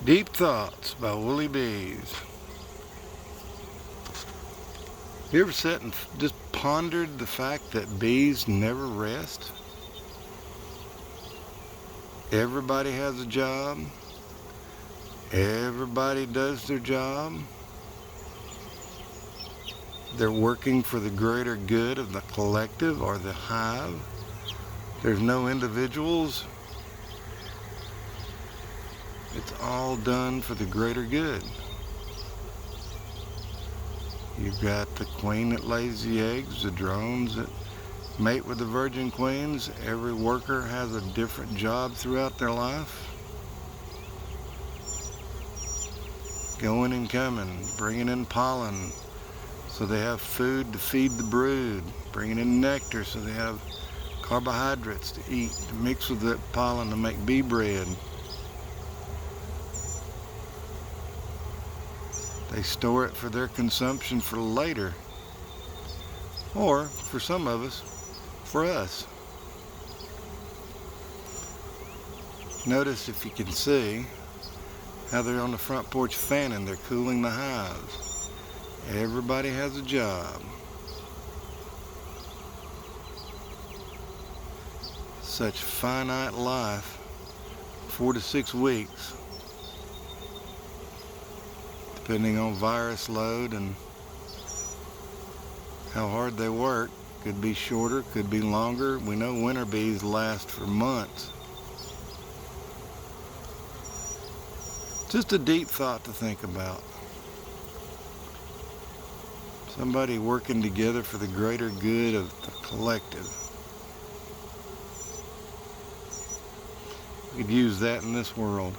Deep Thoughts by WoolieB's. You ever sat and just pondered the fact that bees never rest? Everybody has a job. Everybody does their job. They're working for the greater good of the collective or the hive. There's no individuals. It's all done for the greater good. You've got the queen that lays the eggs, the drones that mate with the virgin queens. Every worker has a different job throughout their life. Going and coming, bringing in pollen so they have food to feed the brood, bringing in nectar so they have carbohydrates to eat, to mix with that pollen to make bee bread. They store it for their consumption for later, or for some of us, for us. Notice, if you can see, how they're on the front porch fanning. They're cooling the hives. Everybody has a job. Such finite life, 4 to 6 weeks. Depending on virus load and how hard they work. Could be shorter, could be longer. We know winter bees last for months. Just a deep thought to think about. Somebody working together for the greater good of the collective. We could use that in this world.